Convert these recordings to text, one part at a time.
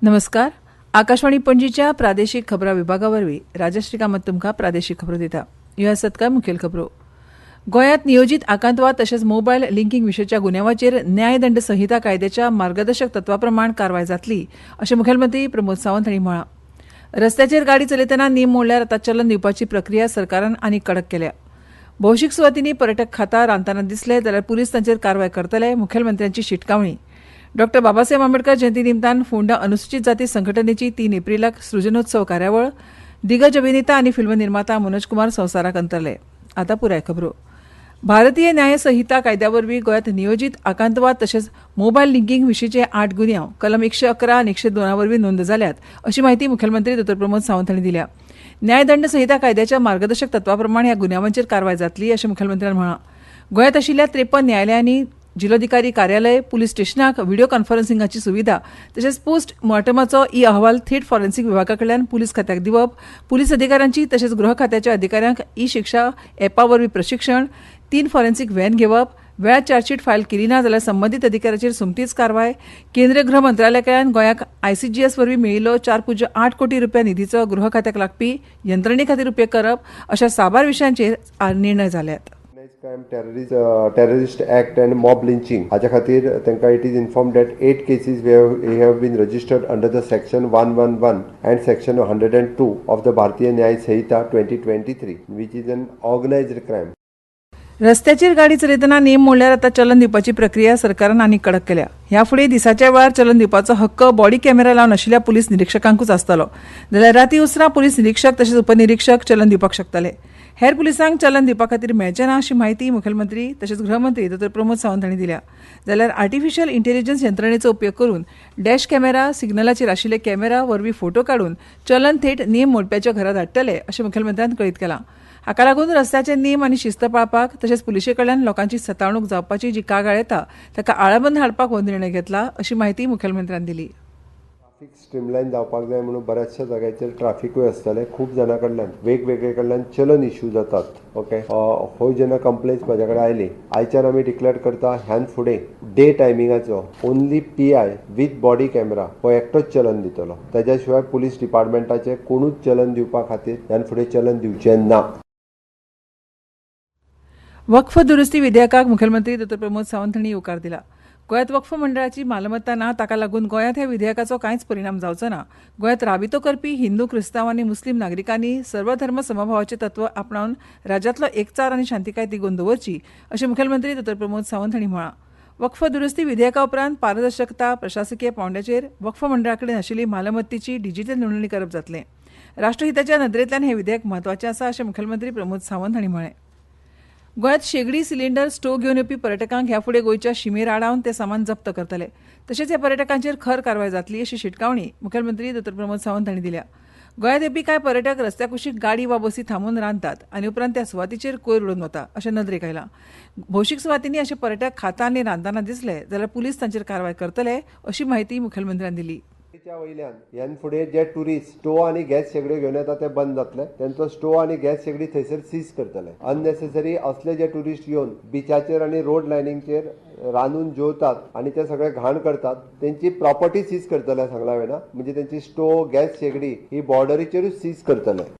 नमस्कार. आकाशवाणी पणजीच्या प्रादेशीक खबरां विभागावरवीं राजश्री कामत तुमकां प्रादेशीक खबरो दिता. ह्यो आसात कांय मुखेल खबरो. गोंयांत नियोजीत आकांतवाद तशेंच मोबायल लिंकींग विशींच्या गुन्यांवाचेर न्यायदंड संहिता कायद्याच्या मार्गदर्शक तत्वां प्रमाण कारवाय जातली अशें मुखेलमंत्री प्रमोद सावंत हांणी म्हळां. रस्त्याचेर गाडी चलयतना नेम मोडल्यार आतां चलन दिवपाची प्रक्रिया सरकारान आनीक कडक केल्या. भौशीक सुवातींनी पर्यटक खाता रांदतना दिसले जाल्यार पुलीस तांचेर कारवाय करतले, मुखेलमंत्र्यांची शिटकावणी. डॉ बाबासाहेब आंबेडकर जयंती निमतान फोंडा अनुसूचित जाती संघटनेची 3 एप्रिलाक सृजनोत्सव कार्यावळ दिग्गज अभिनेता आनी फिल्म निर्माता मनोज कुमार संवसाराक अंतरले. आतां पुराय खबरो. भारतीय न्याय संहिता कायद्यावरवीं गोंयांत नियोजीत आकांतवाद तशेंच मोबायल लिंकींग विशींचे 8 गुन्यांव कलम 111 आनी 102 वरवीं नोंद जाल्यात अशी माहिती मुखेलमंत्री डॉ प्रमोद सावंत हांणी दिल्या. न्यायदंड संहिता कायद्याच्या मार्गदर्शक तत्वां प्रमाण ह्या गुन्यांवांचेर कारवाय जातली अशें मुखेलमंत्र्यांनी म्हळां. गोंयांत आशिल्ल्या 53 न्यायालयांनी जिल्लोधिकारी कार्यालय, पुलीस स्टेशनाक व्हिडिओ कॉन्फरन्सिंगाची सुविधा तशेंच पोस्ट मॉर्टमाचो अहवाल थेट फॉरेन्सीक विभागा कडल्यान पुलीस खात्याक दिवप, पुलीस अधिकाऱ्यांची तशेंच गृह खात्याच्या अधिकाऱ्यांक शिक्षा एपा वरवीं प्रशिक्षण, 3 फॉरेन्सीक व्हॅन घेवप, वेळार चार्जशीट फायल केली ना जाल्यार संबंदीत अधिकाऱ्याचेर सोमतीच कारवाय, केंद्रीय गृह मंत्रालयान गोंयाक ICGS वरवीं मेळिल्लो 4.8 कोटी रुपया निधीचो गृह खात्याक लागपी यंत्रणे खातीर उपेग करप अशा साबार विशयांचेर निर्णय जाल्यात. Crime, terrorist act and mob lynching. हाच्या खातीर तांकां it is informed that 8 cases have been registered under the section 111 and section 102 of the Bharatiya Nyaya Sanhita 2023, which is an organized crime. रस्त्याचेर गाडी चलयतना नेम मोडल्यार आतां चलन दिवपाची प्रक्रिया सरकारान आनीक कडक केल्या. ह्या फुडें दिसाच्या वेळार चलन दिवपाचो हक्क बॉडी कॅमेरा लावन आशिल्ल्या पुलीस निरीक्षकांकूच आसतलो, जाल्यार राती उसरां पुलीस निरीक्षक तशेंच उपनिरीक्षक चलन दिवपाक शकतले. हेर पुलिसांक चलन दिवपा खातीर मेळचें ना अशी माहिती मुखेलमंत्री तशेंच गृहमंत्री डॉ प्रमोद सावंत हांणी दिल्या. जाल्यार आर्टिफिशियल इंटेलिजन्स यंत्रणेचो उपयोग करून डॅश कॅमेरा, सिग्नलाचेर आशिल्ले कॅमेरा वरवीं फोटो काडून चलन थेट नेम मोडप्याच्या घरा धाडटले अशें मुखेलमंत्र्यान कळीत केलां. हाका लागून रस्त्याचे नेम आनी शिस्त पाळपाक तशेंच पुलिशे कडल्यान लोकांची सतावणूक जावपाची जी कागाळ येता ताका आळाबंद हाडपाक हो निर्णय घेतला अशी माहिती मुखेलमंत्र्यान दिली. ट्राफिक स्ट्रीमलायन जावपाक जाय म्हणून बऱ्याचशा जाग्याचेर ट्राफिकूय आसतलें. खूब जाणां कडल्यान वेगवेगळे कडल्यान चलन इश्यू जातात. ओके, हो जेन्ना कंप्लेन्स म्हाज्या कडेन आयली, आयच्यान आमी डिक्लेअर करता ह्यान फुडें डे टायमिंगाचो only PI with body camera हो एकटोच चलन दितलो. ताज्या शिवाय पुलीस डिपार्टमेंटाचे कोणूच चलन दिवपा खातीर ह्यान फुडें चलन दिवचें ना. वक्फ दुरुस्ती विधेयकाक मुखेलमंत्री डॉ प्रमोद सावंत हांणी येवकार दिला. गोंयांत वक्फ मंडळाची मालमत्ता ना ताका लागून गोंयांत ह्या विधेयकाचो कांयच परिणाम जावचो ना. गोंयांत राबितो करपी हिंदू, क्रिस्तांव आनी मुस्लीम नागरिकांनी सर्वधर्म समभावाचे तत्व आपणावन राज्यांतलो एकचार आनी शांतीकाय तिगोवन दवरची अशें मुखेलमंत्री डॉ प्रमोद सावंत हांणी म्हळां. वक्फ दुरुस्ती विधेयका उपरांत पारदर्शकता, प्रशासकीय पावंड्याचेर वक्फ मंडळा कडेन आशिल्ली मालमत्तेची डिजिटल नोंदणी करप जातलें. राष्ट्रहिताच्या नदरेंतल्यान हें विधेयक म्हत्वाचें आसा अशें मुखेलमंत्री प्रमोद सावंत हांणी म्हळें. गोंयांत शेगडी सिलिंडर स्टोव घेवन येवपी पर्यटकांक ह्या फुडें गोंयच्या शिमेर आडावन ते सामान जप्त करतले. तशेंच ह्या पर्यटकांचेर खर कारवाय जातली अशी शिटकावणी मुखेलमंत्री डॉ प्रमोद सावंत हांणी दिल्या. गोंयांत येवपी कांय पर्यटक रस्त्या कुशीक गाडी वा बसी थांबून रांदतात आनी उपरांत त्या सुवातीचेर कोयर उडोवन वता अशें नदरेक आयलां. भौशीक सुवातींनी अशे पर्यटक खाता आनी रांदतना दिसले जाल्यार पुलीस तांचेर कारवाय करतले अशी माहिती मुखेलमंत्र्यान दिली. वयल्यान ह्यान फुडें जे ट्युरिस्ट स्टोव आनी गॅस शेगड्यो घेवन येता ते बंद जातले. तांचो स्टोव आनी गॅस शेगडी थंयसर सीज करतले. अननेसेसरी असले जे ट्युरिस्ट येवन बिचाचेर आनी रोड लायनींगचेर रांदून जेवतात आनी ते सगळे घाण करतात तेंची प्रॉपर्टी सीज करतले सांगला वेळा. म्हणजे तेंची स्टोव, गॅस शेगडी ही बॉर्डरीचेरूच सीज करतले.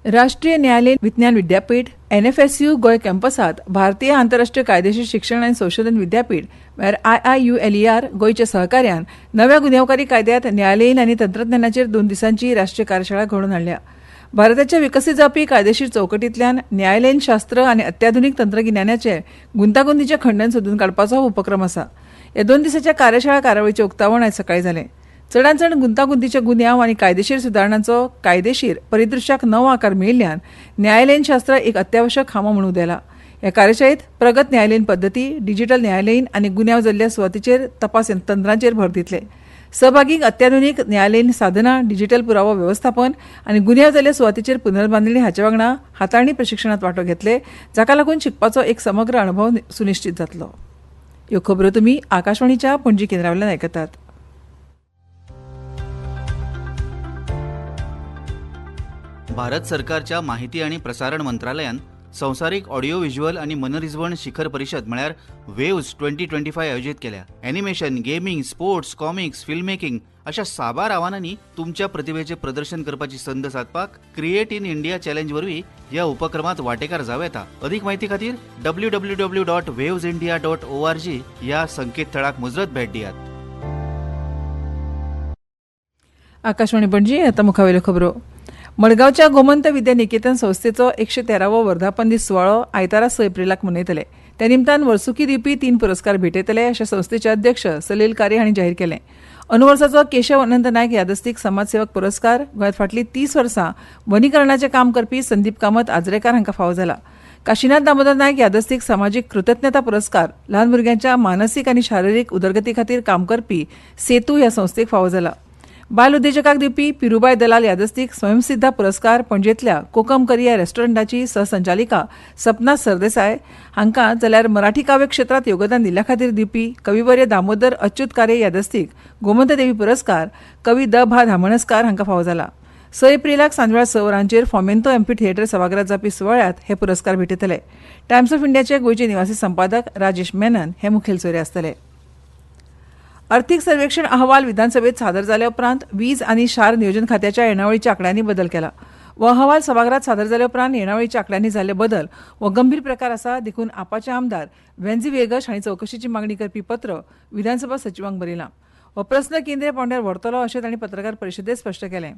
राष्ट्रीय न्यायालयीन विज्ञान विद्यापीठ NFSU गोंय कॅम्पसात भारतीय आंतरराष्ट्रीय कायदेशीर शिक्षण आनी संशोधन विद्यापीठ IIULER गोंयच्या सहकार्यान नव्या गुन्यांवकारी कायद्यात न्यायालयीन आनी तंत्रज्ञानाचेर 2 दिसांची राष्ट्रीय कार्यशाळा घडोवन हाडल्या. भारताच्या विकसीत जावपी कायदेशीर चौकटींतल्यान न्यायालयीन शास्त्र आनी अत्याधुनीक तंत्रगिन्यानाचे गुंतागुंतीचें खंडन सोदून काडपाचो हो उपक्रम आसा. ह्या 2 दिसांच्या कार्यशाळा कार्यावळीचें उक्तावण आयज सकाळीं जालें. चडांत चड गुंतागुंतीच्या गुन्यांव आनी कायदेशीर सुदारणांचो कायदेशीर परिदृश्याक नवो आकार मेळिल्ल्यान न्यायालयीन शास्त्र एक अत्यावश्यक खांबो म्हणून उदेला. ह्या कार्यशाळेंत प्रगत न्यायालयीन पद्दती, डिजिटल न्यायालयीन आनी गुन्यांव जाल्ल्या सुवातीचेर तपास तंत्रांचेर भर दितले. सहभागींक अत्याधुनीक न्यायालयीन साधनां, डिजिटल पुरावो व्यवस्थापन आनी गुन्यांव जाल्ल्या सुवातीचेर पुनर्बांदणी हाचे वांगडा हाताळणी प्रशिक्षणांत वांटो घेतले, जाका लागून शिकपाचो एक समग्र अणभव सुनिश्चित जातलो. ह्यो खबरो तुमी आकाशवाणीच्या पणजी केंद्रावेल्यान आयकतात. भारत सरकारच्या माहिती आणि प्रसारण मंत्रालयान संवसारीक ऑडिओ व्हिज्युअल आणि मनरिजवण शिखर परिषद म्हळ्यार वेव्ज 2025 आयोजीत केल्या. Animation, gaming, sports, comics, film making अशा साबार आव्हानांनी तुमच्या प्रतिभेचे प्रदर्शन करपाची संद साधपाक क्रिएट इन इंडिया चॅलेंज वरवीं ह्या उपक्रमात वांटेकार जावं येता. अधिक म्हायती खातीर www.wavesindia.org ह्या संकेतथळाक मुजरत भेट दियात. आकाशवाणी पणजी आता मुखावेल्यो खबरो. मडगावच्या गोमंत विद्या निकेतन संस्थेचो 113वो वर्धापन दीस सुवाळो आयतारा 6 एप्रिलाक मनयतले. त्या निमतान वर्सुकी दिवपी 3 पुरस्कार भेटयतले अशें संस्थेचे अध्यक्ष सलील कारे हांणी जाहीर केलें. वर्साचो केशव अनंत नायक यादस्तीक समाजसेवक पुरस्कार गोंयांत फाटलीं 30 वर्सां वनीकरणाचें काम करपी संदीप कामत आजरेकार हांकां फावो जाला. काशीनाथ दामोदर नायक यादस्तीक सामाजीक कृतज्ञता पुरस्कार ल्हान भुरग्यांच्या मानसीक आनी शारिरीक उदरगती खातीर काम करपी सेतू ह्या संस्थेक फावो जाला. बायल उद्देजकाक दिवपी पिरुबाई दलाल यादस्तीक स्वयंसिद्धा पुरस्कार पणजेंतल्या कोकम करी ह्या रेस्टॉरंटाची सहसंचालिका सपना सरदेसाय हांकां जाल्यार मराठी काव्य क्षेत्रांत योगदान दिल्ल्या खातीर दिवपी कविवर्य दामोदर अच्युत कारे यादस्तीक गोमंत देवी पुरस्कार कवी द भा धामणस्कार हांकां फावो जाला. 6 एप्रिलाक सांजवेळा 6 वरांचेर फॉमेंतो एम्पी थिएटर सभागृहात जावपी सुवाळ्यात हे पुरस्कार भेटयतले. टायम्स ऑफ इंडियाचे गोंयचे निवासी संपादक राजेश मेनन हे मुखेल सोयरे आसतले. अर्थीक सर्वेक्षण अहवाल विधानसभेत सादर जाल्या उपरांत वीज आनी शार नियोजन खात्याच्या येणावळीच्या आंकड्यांनी बदल केला. हो अहवाल सभागृहात सादर जाल्या उपरांत येणावळीच्या आंकड्यांनी जाल्ले बदल हो गंभीर प्रकार आसा देखून आपाचे आमदार वेंझी वेगश हांणी चवकशीची मागणी करपी पत्र विधानसभा सचिवांक बरयलां. हो प्रस्न केंद्रीय पांवड्यार व्हरतलो अशें तांणी पत्रकार परिशदेंत स्पश्ट केलें.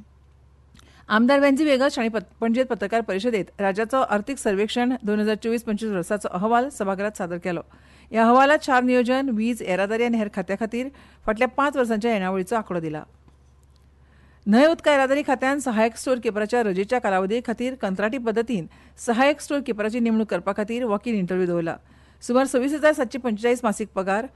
आमदार वेंझी वेगश हांणी पणजेंत पत्रकार परिशदेंत राज्याचो अर्थीक सर्वेक्षण 2024-25 वर्साचो अहवाल सभागृहात सादर केलो. ह्या अहवालात शार नियोजन, वीज, येरादारी आनी हेर खात्या खातीर फाटल्या 5 वर्सांच्या येणावळीचो आंकडो दिला. न्हंय उदका येरादारी खात्यान सहाय्यक स्टोर किपराच्या रजेच्या कालावधी खातीर कंत्राटी पद्दतीन सहाय्यक स्टोर किपराची नेमणूक करपा खातीर वकील इंटरव्यू दवरला. सुमार 26,745 मासीक पगार,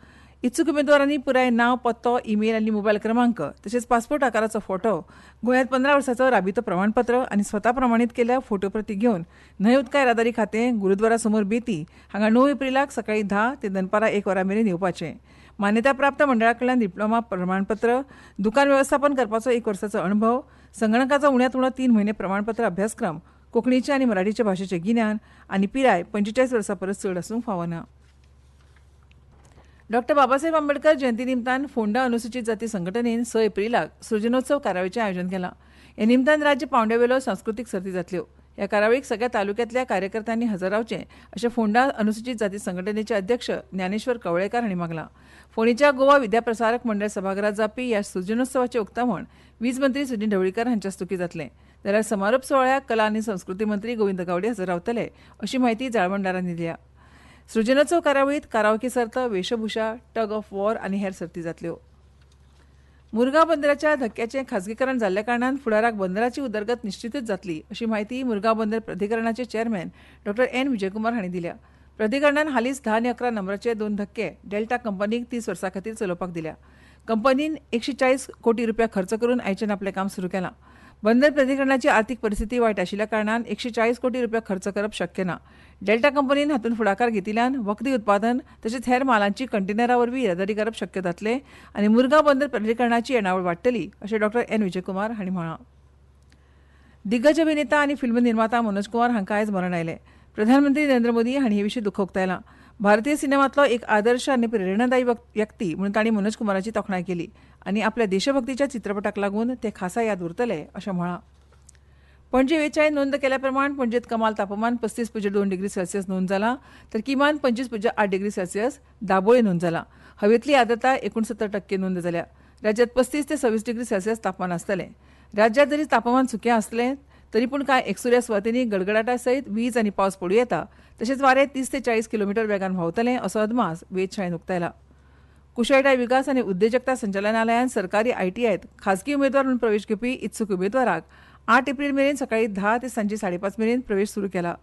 इत्सूक उमेदवारांनी पुराय नांव, पत्तो, ईमेल आनी मोबायल क्रमांक तशेंच पासपोर्ट आकाराचो फोटो, गोंयांत 15 वर्सांचो राबितो प्रमाणपत्र आनी स्वता प्रमाणीत केल्ल्या फोटो प्रती घेवन न्हंय उदका येरादारी खातें गुरुद्वारा समोर बेती हांगा 9 एप्रिलाक सकाळीं 10 ते दनपारां 1 वरां मेरेन येवपाचें. मान्यता प्राप्त मंडळा कडल्यान डिप्लोमा प्रमाणपत्र, दुकान वेवस्थापन करपाचो 1 वर्साचो अणभव, संगणकाचो उण्यांत उणो 3 म्हयने प्रमाणपत्र अभ्यासक्रम, कोंकणीचे आनी मराठीचे भाशेचें गिन्यान आनी पिराय 45 वर्सां परस चड आसूंक फावो ना. डॉ. बाबासाहेब आंबेडकर जयंती निमतान फोंडा अनुसूचित जाती संघटनेन 6 एप्रिलाक सृजनोत्सव कार्यावळीचें आयोजन केलां. हे निमतान राज्य पांवड्यावेलो सांस्कृतीक सर्ती जातल्यो. ह्या कार्यावळीक सगळ्या तालुक्यांतल्या कार्यकर्त्यांनी हजर रावचें अशें फोंडा अनुसूचित जाती संघटनेचे अध्यक्ष ज्ञानेश्वर कवळेकार हांणी मागलां. फोंडेच्या गोवा विद्याप्रसारक मंडळ सभागृहात जावपी ह्या सृजनोत्सवाचें उक्तावण वीज मंत्री सुनील ढवळीकर हांच्या हस्तुकीं जातलें. जाल्यार समारोप सुवाळ्याक कला आनी संस्कृती मंत्री गोविंद गावडे हजर रावतले अशी माहिती जाळवणदारांनी दिल्या. सृजनोत्सव कार्यावळीत काराओके सर्त, वेशभूषा, टग ऑफ वॉर आनी हेर सर्ती जातल्यो. मुरगांव बंदराच्या धक्क्याचें खाजगीकरण जाल्ल्या कारणान फुडाराक बंदराची उदरगत निश्चितूच जातली अशी माहिती मुरगांव बंदर प्राधिकरणाचे चेअरमॅन डॉ. एन विजयकुमार हांणी दिल्या. प्राधिकरणान हालींच 10 आनी 11 नंबराचे 2 धक्के डेल्टा कंपनीक 30 वर्सां खातीर चलोवपाक दिल्या. कंपनीन 140 कोटी रुपया खर्च करून आयच्यान आपलें काम सुरू केलां. बंदर प्राधिकरणाची आर्थीक परिस्थिती वायट आशिल्ल्या कारणान 140 कोटी रुपया खर्च करप शक्य ना. डेल्टा कंपनीन हातूंत फुडाकार घेतिल्ल्यान वखदी उत्पादन तशेंच हेर मालांची कंटेनरा वरवीं येरादारी करप शक्य जातलें आनी मुरगांव बंदर प्राधिकरणाची येणावळ वाडटली अशें डॉ. एन विजयकुमार हांणी म्हळां. दिग्गज अभिनेता आनी फिल्म निर्माता मनोज कुमार हांकां आयज मरण आयलें. प्रधानमंत्री नरेंद्र मोदी हांणी हे विशीं दुख्ख उक्तायलां. भारतीय सिनेमांतलो एक आदर्श आनी प्रेरणादायी व्यक्ती म्हणून तांणी मनोज कुमाराची तोखणाय केली आनी आपल्या देशभक्तीच्या चित्रपटाक लागून ते खासा याद उरतले अशें म्हळां. पणजे वेधशाळेन नोंद केल्या प्रमाण पणजेत कमाल तापमान 35.2 डिग्री सेल्सियस नोंद जालां तर किमान 25.8 डिग्री सेल्सियस दाबोळे नोंद जालां. हवेतली आर्द्रता 69% नोंद जाल्या. राज्यात 35 ते 26 डिग्री सेल्सियस तापमान आसतलें. राज्यात जरी तापमान सुकें आसलें तरी पूण कांय एकसुऱ्या सुवातींनी गडगडाटा सयत वीज आनी पावस पडूं येता तशेंच वारे 30 ते 40 किलोमीटर वेगान व्हांवतलें असो अदमास वेधशाळेन उक्तायला. कुशळटाय विकास आनी उद्देजकता संचालनालयान सरकारी ITIत खाजगी उमेदवार म्हणून प्रवेश घेवपी इत्सूक उमेदवाराक 8 एप्रिल मेरेन सकाळीं 10 ते सांजे 5:30 मेरेन प्रवेश सुरू केला.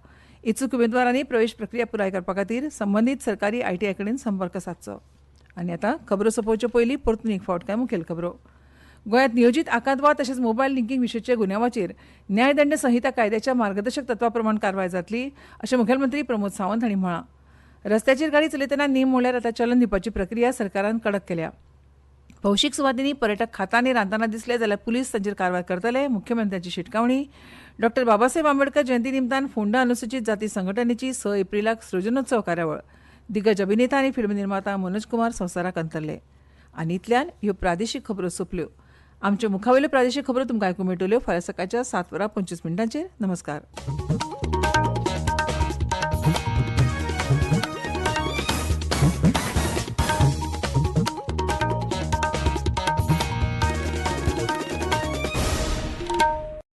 इत्सूक उमेदवारांनी प्रवेश प्रक्रिया पुराय करपा खातीर संबंदीत सरकारी ITI कडेन संपर्क सादचो. आनी आतां खबरो सोंपोवचे पयलीं परतून एक फावट कांय मुखेल खबरो. गोंयांत नियोजीत आकांतवाद तशेंच मोबायल लिंकींग विशयाच्या गुन्यांवाचेर न्यायदंड संहिता कायद्याच्या मार्गदर्शक तत्वा प्रमाण कारवाय जातली अशें मुखेलमंत्री प्रमोद सावंत हांणी म्हळां. रस्त्याचेर गाडी चलयतना नेम मोडल्यार आतां चलन दिवपाची प्रक्रिया सरकारान कडक केल्या. भौशीक सुवातींनी पर्यटक खातांनी रांदतना दिसले जाल्यार पुलीस तांचेर कारवाय करतले. मुख्यमंत्र्यांची शिटकावणी. डॉ बाबासाहेब आंबेडकर जयंती निमतान फोंडा अनुसूचित जाती संघटनेची 6 एप्रिलाक सृजनोत्सव कार्यावळ दिग्गज अभिनेता आनी फिल्म निर्माता मनोज कुमार संवसाराक अंतरले. आनी इतल्यान ह्यो प्रादेशीक खबरो सोंपल्यो. आमच्यो मुखावेल्यो प्रादेशीक खबरो तुमकां आयकूंक मेळटल्यो फाल्यां सकाळच्या 7:25 नमस्कार.